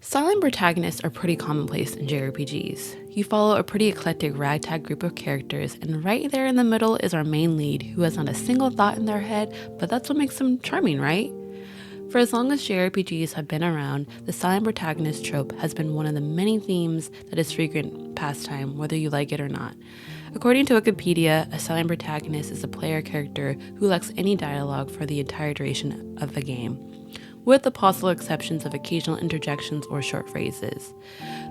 Silent protagonists are pretty commonplace in JRPGs. You follow a pretty eclectic ragtag group of characters, and right there in the middle is our main lead, who has not a single thought in their head, but that's what makes them charming, right? For as long as JRPGs have been around, the silent protagonist trope has been one of the many themes that is frequent pastime, whether you like it or not. According to Wikipedia, a silent protagonist is a player character who lacks any dialogue for the entire duration of the game, with the possible exceptions of occasional interjections or short phrases.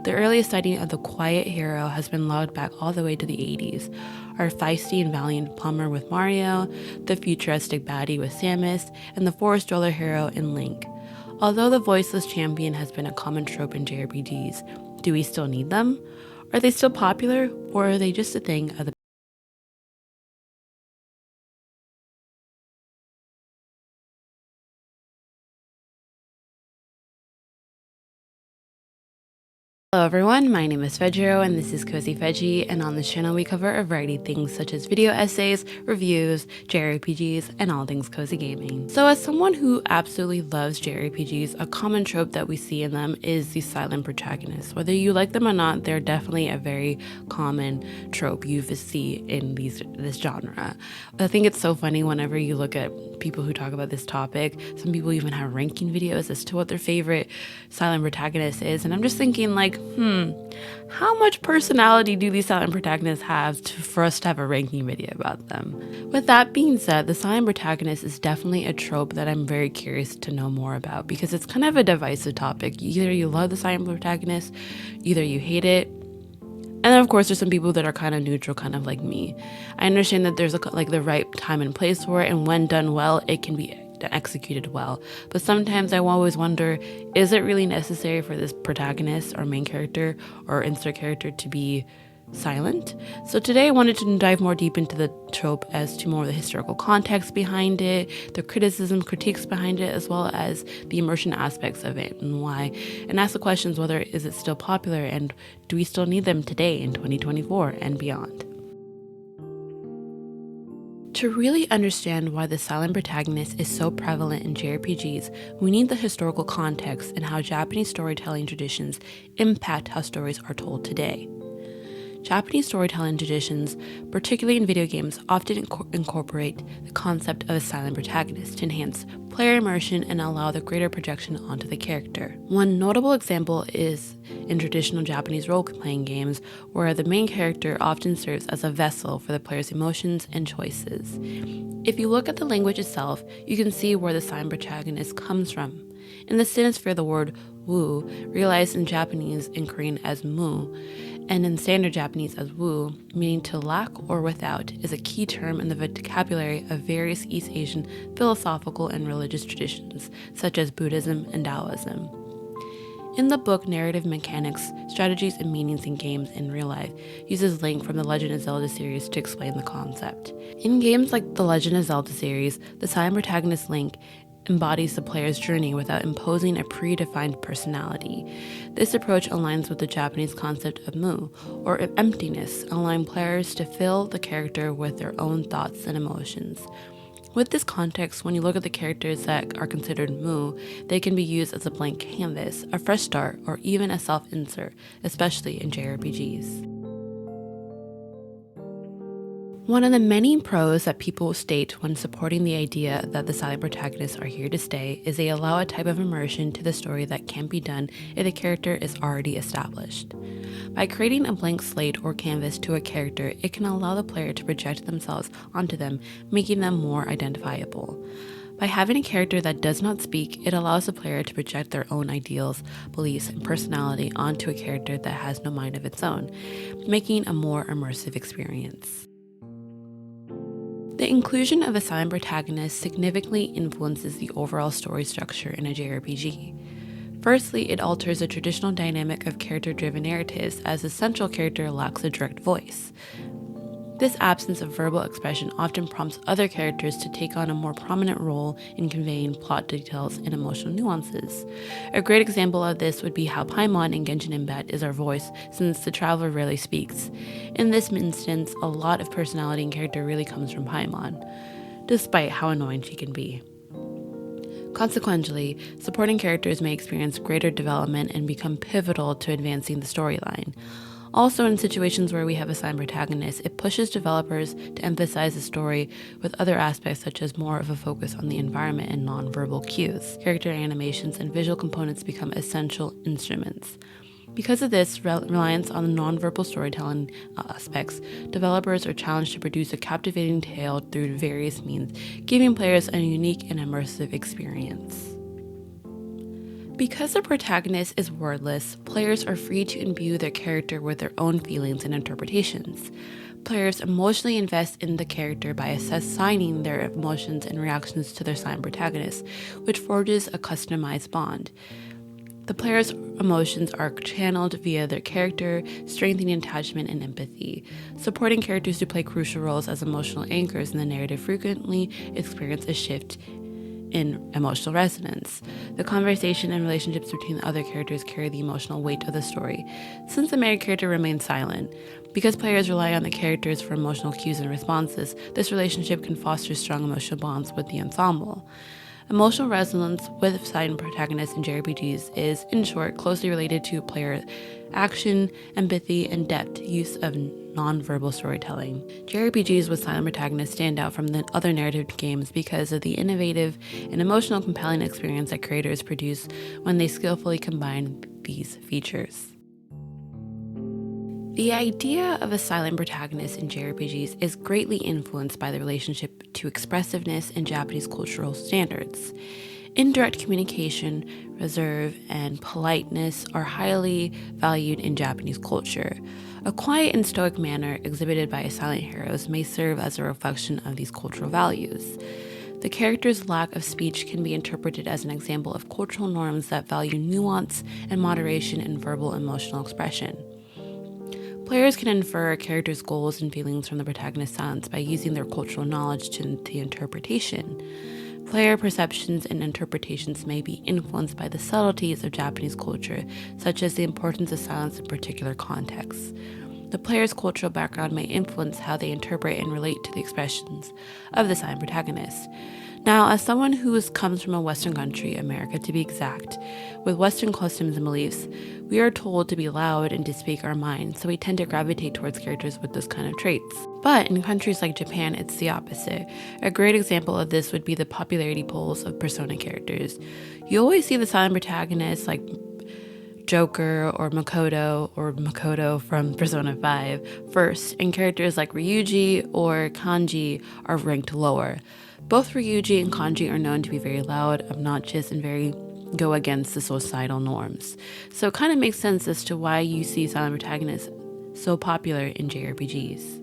The earliest sighting of the quiet hero has been logged back all the way to the 80s. Our feisty and valiant plumber with Mario, the futuristic baddie with Samus, and the forest dweller hero in Link. Although the voiceless champion has been a common trope in JRPGs, do we still need them? Are they still popular, or are they just a thing of the Hello everyone, my name is Fejiro and this is cozyfeji, and on this channel we cover a variety of things such as video essays, reviews, JRPGs, and all things cozy gaming. So as someone who absolutely loves JRPGs, a common trope that we see in them is the silent protagonist. Whether you like them or not, they're definitely a very common trope you see in this genre. I think it's so funny whenever you look at people who talk about this topic. Some people even have ranking videos as to what their favorite silent protagonist is, and I'm just thinking like, how much personality do these silent protagonists have for us to have a ranking video about them? With that being said, the silent protagonist is definitely a trope that I'm very curious to know more about, because it's kind of a divisive topic. Either you love the silent protagonist, either you hate it, and then of course there's some people that are kind of neutral, kind of like me. I understand that there's like the right time and place for it, and when done well, it can be executed well. But sometimes I always wonder, is it really necessary for this protagonist or main character or insert character to be silent? So today I wanted to dive more deep into the trope as to more of the historical context behind it, the critiques behind it, as well as the immersion aspects of it and why, and ask the questions whether is it still popular and do we still need them today in 2024 and beyond. To really understand why the silent protagonist is so prevalent in JRPGs, we need the historical context and how Japanese storytelling traditions impact how stories are told today. Japanese storytelling traditions, particularly in video games, often incorporate the concept of a silent protagonist to enhance player immersion and allow the greater projection onto the character. One notable example is in traditional Japanese role-playing games, where the main character often serves as a vessel for the player's emotions and choices. If you look at the language itself, you can see where the silent protagonist comes from. In the sinosphere, the word wu, realized in Japanese and Korean as mu, and in standard Japanese as wu, meaning to lack or without, is a key term in the vocabulary of various East Asian philosophical and religious traditions, such as Buddhism and Taoism. In the book Narrative Mechanics, Strategies and Meanings in Games in Real Life uses Link from the Legend of Zelda series to explain the concept. In games like the Legend of Zelda series, the silent protagonist Link embodies the player's journey without imposing a predefined personality. This approach aligns with the Japanese concept of mu, or emptiness, allowing players to fill the character with their own thoughts and emotions. With this context, when you look at the characters that are considered mu, they can be used as a blank canvas, a fresh start, or even a self-insert, especially in JRPGs. One of the many pros that people state when supporting the idea that the silent protagonists are here to stay is they allow a type of immersion to the story that can't be done if the character is already established. By creating a blank slate or canvas to a character, it can allow the player to project themselves onto them, making them more identifiable. By having a character that does not speak, it allows the player to project their own ideals, beliefs, and personality onto a character that has no mind of its own, making a more immersive experience. The inclusion of a silent protagonist significantly influences the overall story structure in a JRPG. Firstly, it alters the traditional dynamic of character-driven narratives, as the central character lacks a direct voice. This absence of verbal expression often prompts other characters to take on a more prominent role in conveying plot details and emotional nuances. A great example of this would be how Paimon in Genshin Impact is our voice, since the traveler rarely speaks. In this instance, a lot of personality and character really comes from Paimon, despite how annoying she can be. Consequently, supporting characters may experience greater development and become pivotal to advancing the storyline. Also, in situations where we have a silent protagonist, it pushes developers to emphasize the story with other aspects such as more of a focus on the environment and nonverbal cues. Character animations and visual components become essential instruments. Because of this reliance on the nonverbal storytelling aspects, developers are challenged to produce a captivating tale through various means, giving players a unique and immersive experience. Because the protagonist is wordless, players are free to imbue their character with their own feelings and interpretations. Players emotionally invest in the character by assigning their emotions and reactions to their silent protagonist, which forges a customized bond. The player's emotions are channeled via their character, strengthening attachment and empathy. Supporting characters who play crucial roles as emotional anchors in the narrative frequently experience a shift in emotional resonance. The conversation and relationships between the other characters carry the emotional weight of the story, since the main character remains silent. Because players rely on the characters for emotional cues and responses, this relationship can foster strong emotional bonds with the ensemble. Emotional resonance with silent protagonists in JRPGs is, in short, closely related to player action, empathy, and depth use of nonverbal storytelling. JRPGs with silent protagonists stand out from the other narrative games because of the innovative and emotional compelling experience that creators produce when they skillfully combine these features. The idea of a silent protagonist in JRPGs is greatly influenced by the relationship to expressiveness in Japanese cultural standards. Indirect communication, reserve, and politeness are highly valued in Japanese culture. A quiet and stoic manner exhibited by silent heroes may serve as a reflection of these cultural values. The character's lack of speech can be interpreted as an example of cultural norms that value nuance and moderation in verbal emotional expression. Players can infer a character's goals and feelings from the protagonist's silence by using their cultural knowledge to the interpretation. Player perceptions and interpretations may be influenced by the subtleties of Japanese culture, such as the importance of silence in particular contexts. The player's cultural background may influence how they interpret and relate to the expressions of the silent protagonist. Now, as someone who comes from a Western country, America to be exact, with Western customs and beliefs, we are told to be loud and to speak our mind, so we tend to gravitate towards characters with those kind of traits. But in countries like Japan, it's the opposite. A great example of this would be the popularity polls of Persona characters. You always see the silent protagonists like Joker or Makoto from Persona 5 first, and characters like Ryuji or Kanji are ranked lower. Both Ryuji and Kanji are known to be very loud, obnoxious, and very go against the societal norms. So it kind of makes sense as to why you see silent protagonists so popular in JRPGs.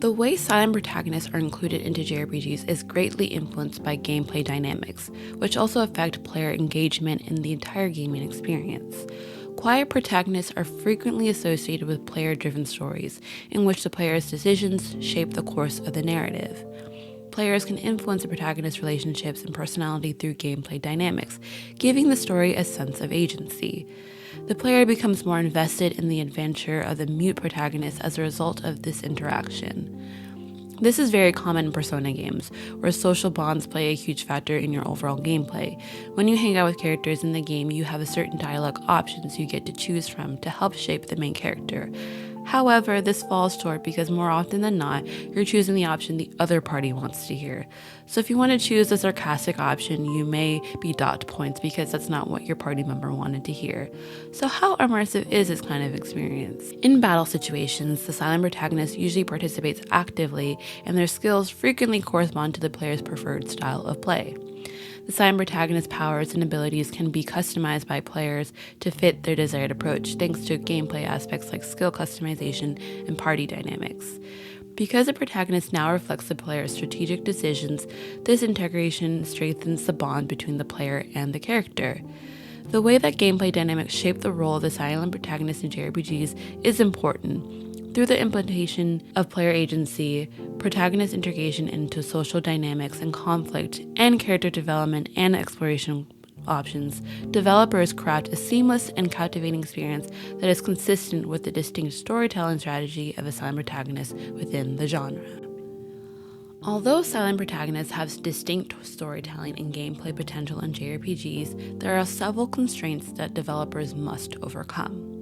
The way silent protagonists are included into JRPGs is greatly influenced by gameplay dynamics, which also affect player engagement in the entire gaming experience. Quiet protagonists are frequently associated with player-driven stories, in which the player's decisions shape the course of the narrative. Players can influence the protagonist's relationships and personality through gameplay dynamics, giving the story a sense of agency. The player becomes more invested in the adventure of the mute protagonist as a result of this interaction. This is very common in Persona games, where social bonds play a huge factor in your overall gameplay. When you hang out with characters in the game, you have a certain dialogue options you get to choose from to help shape the main character. However, this falls short because more often than not, you're choosing the option the other party wants to hear. So if you want to choose the sarcastic option, you may be docked points because that's not what your party member wanted to hear. So how immersive is this kind of experience? In battle situations, the silent protagonist usually participates actively, and their skills frequently correspond to the player's preferred style of play. The silent protagonist's powers and abilities can be customized by players to fit their desired approach, thanks to gameplay aspects like skill customization and party dynamics. Because the protagonist now reflects the player's strategic decisions, this integration strengthens the bond between the player and the character. The way that gameplay dynamics shape the role of the silent protagonist in JRPGs is important. Through the implementation of player agency, protagonist integration into social dynamics and conflict, and character development and exploration options, developers craft a seamless and captivating experience that is consistent with the distinct storytelling strategy of a silent protagonist within the genre. Although silent protagonists have distinct storytelling and gameplay potential in JRPGs, there are several constraints that developers must overcome.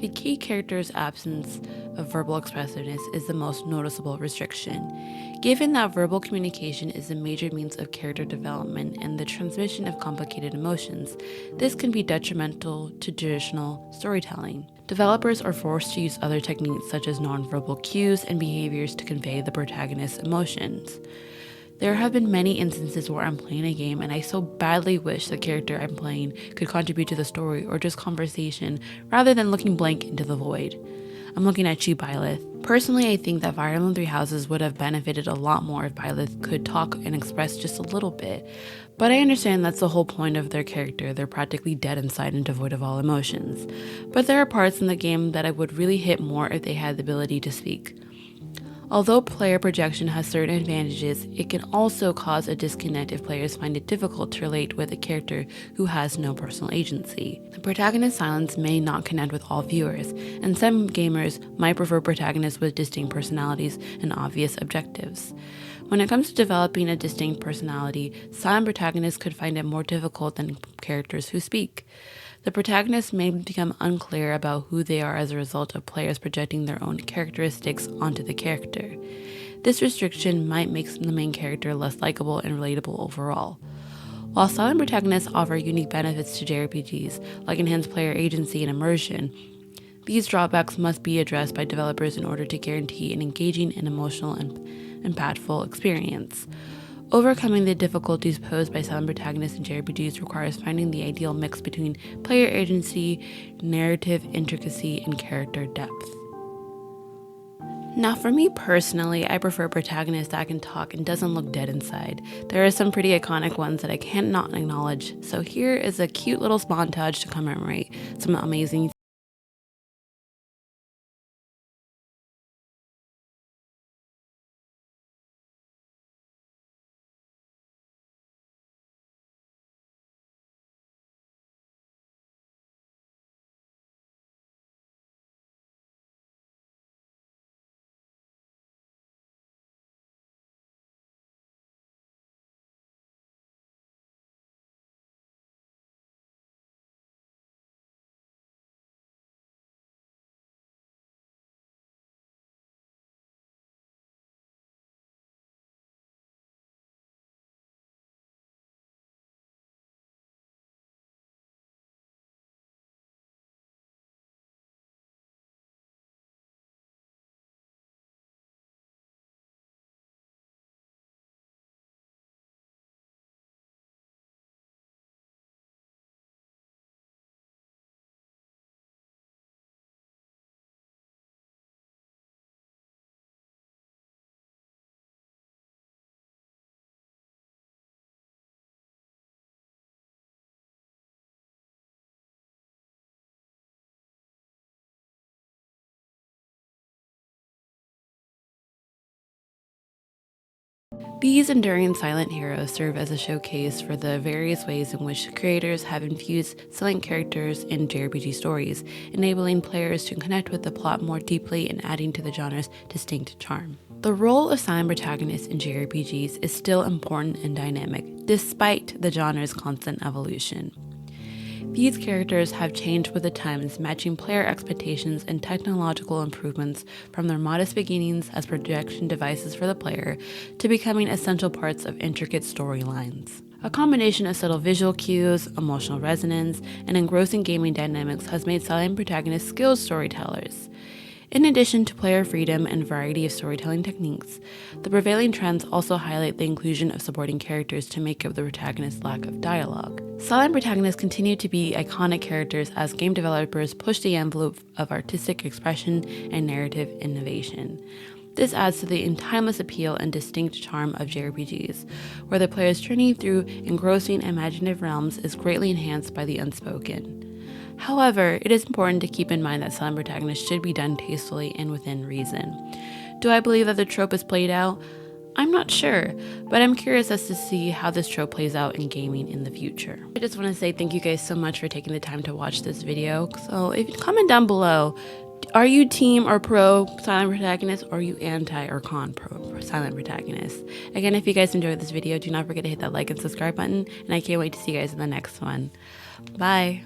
The key character's absence of verbal expressiveness is the most noticeable restriction. Given that verbal communication is a major means of character development and the transmission of complicated emotions, this can be detrimental to traditional storytelling. Developers are forced to use other techniques such as nonverbal cues and behaviors to convey the protagonist's emotions. There have been many instances where I'm playing a game and I so badly wish the character I'm playing could contribute to the story or just conversation rather than looking blank into the void. I'm looking at you, Byleth. Personally, I think that Fire Emblem Three Houses would have benefited a lot more if Byleth could talk and express just a little bit, but I understand that's the whole point of their character. They're practically dead inside and devoid of all emotions. But there are parts in the game that I would really hit more if they had the ability to speak. Although player projection has certain advantages, it can also cause a disconnect if players find it difficult to relate with a character who has no personal agency. The protagonist's silence may not connect with all viewers, and some gamers might prefer protagonists with distinct personalities and obvious objectives. When it comes to developing a distinct personality, silent protagonists could find it more difficult than characters who speak. The protagonist may become unclear about who they are as a result of players projecting their own characteristics onto the character. This restriction might make the main character less likable and relatable overall. While silent protagonists offer unique benefits to JRPGs, like enhanced player agency and immersion, these drawbacks must be addressed by developers in order to guarantee an engaging and emotional and impactful experience. Overcoming the difficulties posed by silent protagonists in JRPGs requires finding the ideal mix between player agency, narrative intricacy, and character depth. Now, for me personally, I prefer protagonists that can talk and doesn't look dead inside. There are some pretty iconic ones that I can't not acknowledge, so here is a cute little montage to commemorate some amazing These enduring silent heroes serve as a showcase for the various ways in which creators have infused silent characters in JRPG stories, enabling players to connect with the plot more deeply and adding to the genre's distinct charm. The role of silent protagonists in JRPGs is still important and dynamic, despite the genre's constant evolution. These characters have changed with the times, matching player expectations and technological improvements from their modest beginnings as projection devices for the player to becoming essential parts of intricate storylines. A combination of subtle visual cues, emotional resonance, and engrossing gaming dynamics has made silent protagonists skilled storytellers. In addition to player freedom and variety of storytelling techniques, the prevailing trends also highlight the inclusion of supporting characters to make up the protagonist's lack of dialogue. Silent protagonists continue to be iconic characters as game developers push the envelope of artistic expression and narrative innovation. This adds to the timeless appeal and distinct charm of JRPGs, where the player's journey through engrossing imaginative realms is greatly enhanced by the unspoken. However, it is important to keep in mind that silent protagonists should be done tastefully and within reason. Do I believe that the trope is played out? I'm not sure, but I'm curious as to see how this trope plays out in gaming in the future. I just want to say thank you guys so much for taking the time to watch this video. So if you comment down below, Are you team or pro silent protagonist, or are you anti or con pro silent protagonist? Again, if you guys enjoyed this video, do not forget to hit that like and subscribe button, and I can't wait to see you guys in the next one. Bye.